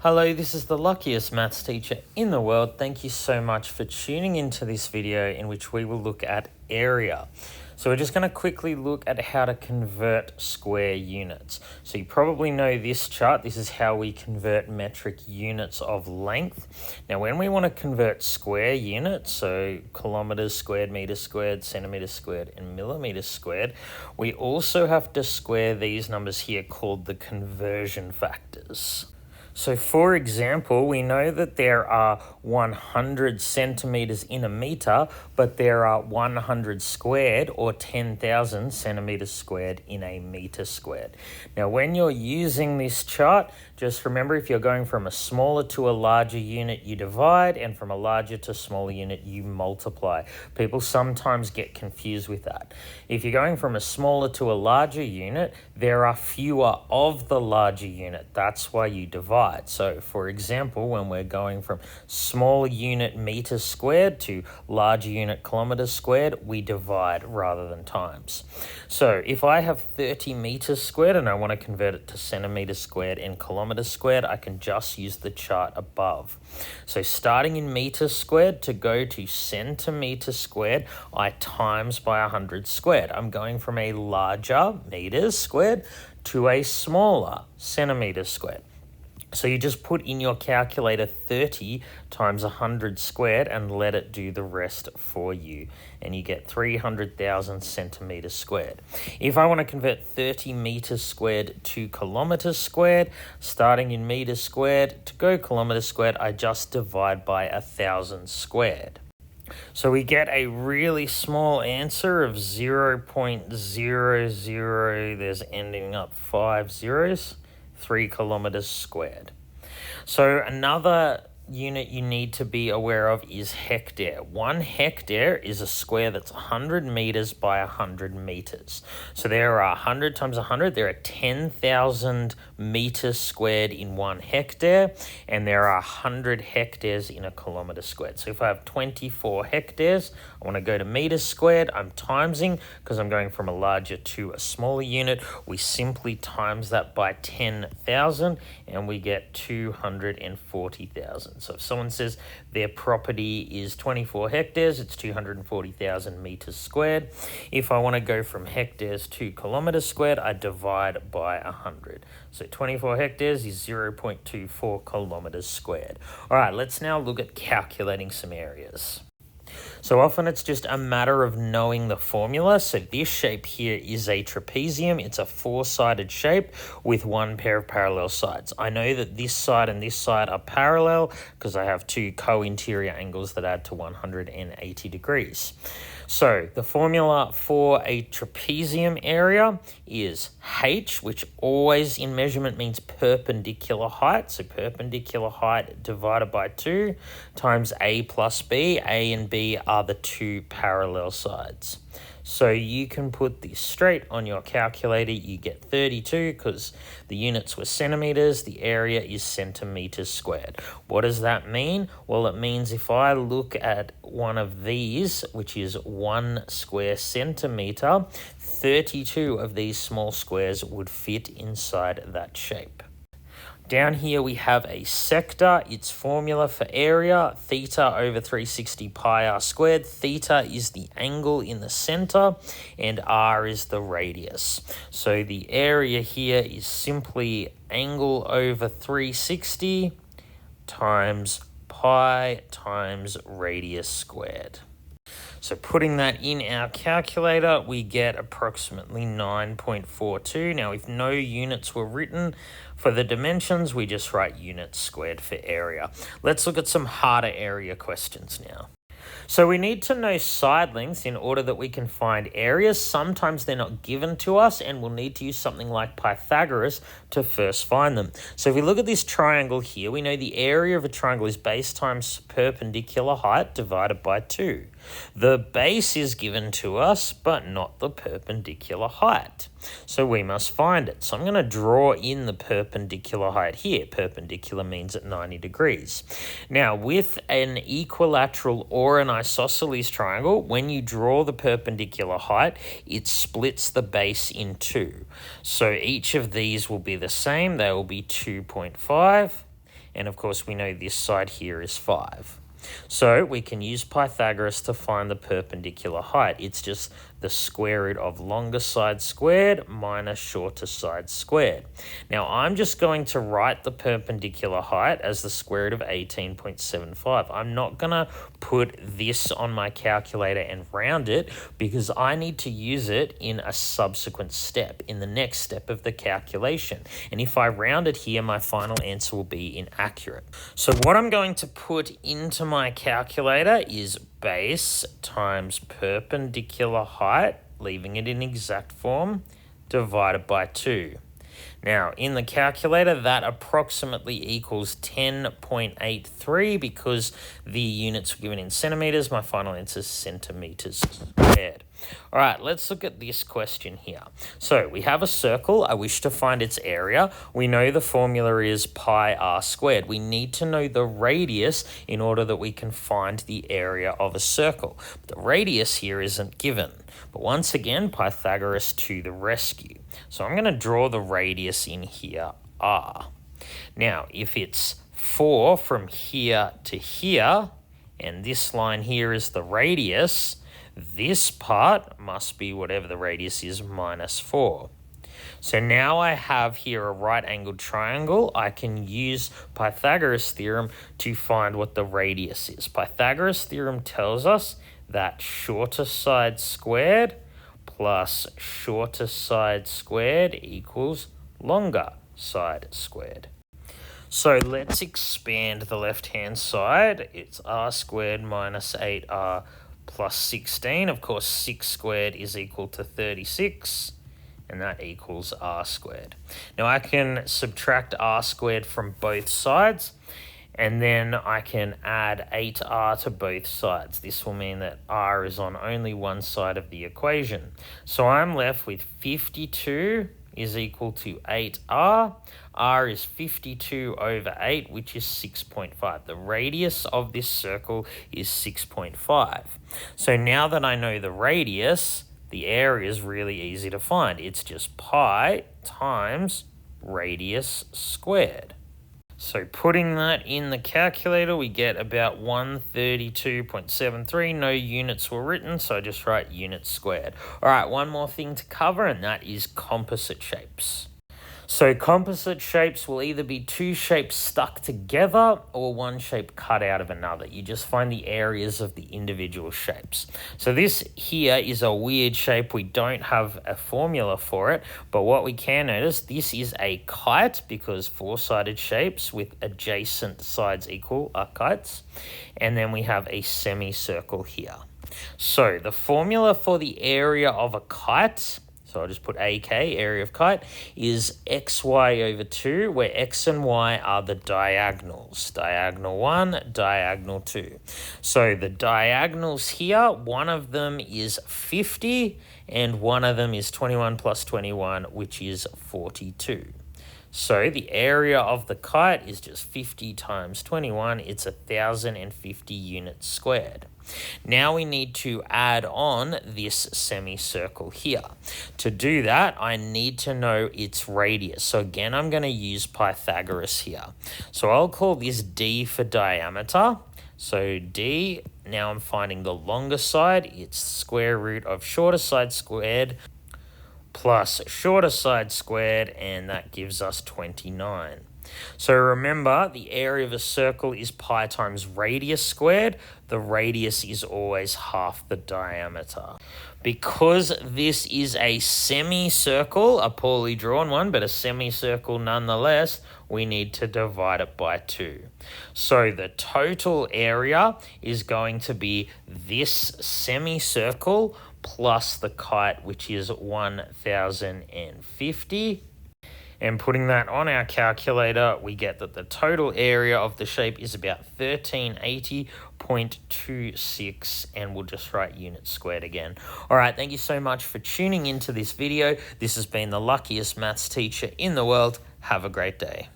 Hello, this is the luckiest maths teacher in the world. Thank you so much for tuning into this video in which we will look at area. So we're just going to quickly look at how to convert square units. So you probably know this chart. This is how we convert metric units of length. Now when we want to convert square units, so kilometers squared, meters squared, centimeters squared, and millimeters squared, we also have to square these numbers here called the conversion factors. So for example, we know that there are 100 centimeters in a meter, but there are 100 squared or 10,000 centimeters squared in a meter squared. Now, when you're using this chart, just remember if you're going from a smaller to a larger unit, you divide, and from a larger to smaller unit, you multiply. People sometimes get confused with that. If you're going from a smaller to a larger unit, there are fewer of the larger unit. That's why you divide. So for example, when we're going from smaller unit meters squared to larger unit kilometers squared, we divide rather than times. So if I have 30 meters squared and I want to convert it to centimeters squared and kilometers squared, I can just use the chart above. So starting in meters squared, to go to centimeters squared, I times by 100 squared. I'm going from a larger meters squared to a smaller centimeters squared. So you just put in your calculator 30 times 100 squared and let it do the rest for you. And you get 300,000 centimeters squared. If I want to convert 30 meters squared to kilometers squared, starting in meters squared, to go kilometers squared, I just divide by 1,000 squared. So we get a really small answer of 0.00, there's ending up 5 zeros. 3 kilometers squared. So another unit you need to be aware of is hectare. 1 hectare is a square that's 100 meters by 100 meters. So there are 100 times 100, there are 10,000 meters squared in 1 hectare, and there are 100 hectares in a kilometer squared. So if I have 24 hectares, I want to go to meters squared, I'm timesing because I'm going from a larger to a smaller unit. We simply times that by 10,000 and we get 240,000. So if someone says their property is 24 hectares, it's 240,000 meters squared. If I want to go from hectares to kilometers squared, I divide by 100. So 24 hectares is 0.24 kilometers squared. All right, let's now look at calculating some areas. So often it's just a matter of knowing the formula. So this shape here is a trapezium. It's a 4-sided shape with 1 pair of parallel sides. I know that this side and this side are parallel because I have 2 co-interior angles that add to 180 degrees. So the formula for a trapezium area is h, which always in measurement means perpendicular height. So perpendicular height divided by 2 times a plus b. A and b are the 2 parallel sides. So you can put this straight on your calculator. You get 32 because the units were centimeters. The area is centimeters squared. What does that mean? Well, it means if I look at one of these, which is 1 square centimeter, 32 of these small squares would fit inside that shape. Down here we have a sector. Its formula for area, theta over 360 pi r squared. Theta is the angle in the center and r is the radius. So the area here is simply angle over 360 times pi times radius squared. So putting that in our calculator, we get approximately 9.42. Now, if no units were written for the dimensions, we just write units squared for area. Let's look at some harder area questions now. So we need to know side lengths in order that we can find areas. Sometimes they're not given to us and we'll need to use something like Pythagoras to first find them. So if we look at this triangle here, we know the area of a triangle is base times perpendicular height divided by 2. The base is given to us, but not the perpendicular height. So we must find it. So I'm going to draw in the perpendicular height here. Perpendicular means at 90 degrees. Now, with an equilateral or an isosceles triangle, when you draw the perpendicular height, it splits the base in 2. So each of these will be the same. They will be 2.5. And of course, we know this side here is 5. So we can use Pythagoras to find the perpendicular height. It's just the square root of longer side squared minus shorter side squared. Now I'm just going to write the perpendicular height as the square root of 18.75. I'm not going to put this on my calculator and round it because I need to use it in a subsequent step, in the next step of the calculation. And if I round it here, my final answer will be inaccurate. So what I'm going to put into my calculator is base times perpendicular height, leaving it in exact form, divided by 2. Now, in the calculator, that approximately equals 10.83 because the units were given in centimeters. My final answer is centimeters squared. All right, let's look at this question here. So we have a circle. I wish to find its area. We know the formula is pi r squared. We need to know the radius in order that we can find the area of a circle. The radius here isn't given. But once again, Pythagoras to the rescue. So I'm going to draw the radius in here, r. Now, if it's 4 from here to here, and this line here is the radius, this part must be whatever the radius is minus 4. So now I have here a right-angled triangle. I can use Pythagoras' theorem to find what the radius is. Pythagoras' theorem tells us that shorter side squared plus shorter side squared equals longer side squared. So let's expand the left-hand side. It's r squared minus 8r plus 16. Of course, 6 squared is equal to 36, and that equals r squared. Now I can subtract r squared from both sides, and then I can add 8r to both sides. This will mean that r is on only one side of the equation. So I'm left with 52 is equal to 8r. R is 52 over 8, which is 6.5. The radius of this circle is 6.5. So now that I know the radius, the area is really easy to find. It's just pi times radius squared. So putting that in the calculator, we get about 132.73. No units were written, so I just write units squared. All right, one more thing to cover, and that is composite shapes. So composite shapes will either be two shapes stuck together or one shape cut out of another. You just find the areas of the individual shapes. So this here is a weird shape. We don't have a formula for it, but what we can notice, this is a kite because four-sided shapes with adjacent sides equal are kites. And then we have a semicircle here. So the formula for the area of a kite, so I'll just put AK, area of kite, is xy over 2, where x and y are the diagonals. Diagonal 1, diagonal 2. So the diagonals here, one of them is 50, and one of them is 21 plus 21, which is 42. So the area of the kite is just 50 times 21. It's 1,050 units squared. Now we need to add on this semicircle here. To do that, I need to know its radius. So again, I'm going to use Pythagoras here. So I'll call this d for diameter. So d, now I'm finding the longer side. It's square root of shorter side squared plus shorter side squared, and that gives us 29. So remember, the area of a circle is pi times radius squared. The radius is always half the diameter. Because this is a semicircle, a poorly drawn one, but a semicircle nonetheless, we need to divide it by 2. So the total area is going to be this semicircle plus the kite, which is 1,050. And putting that on our calculator, we get that the total area of the shape is about 1380.26, and we'll just write units squared again. All right, thank you so much for tuning into this video. This has been the luckiest maths teacher in the world. Have a great day.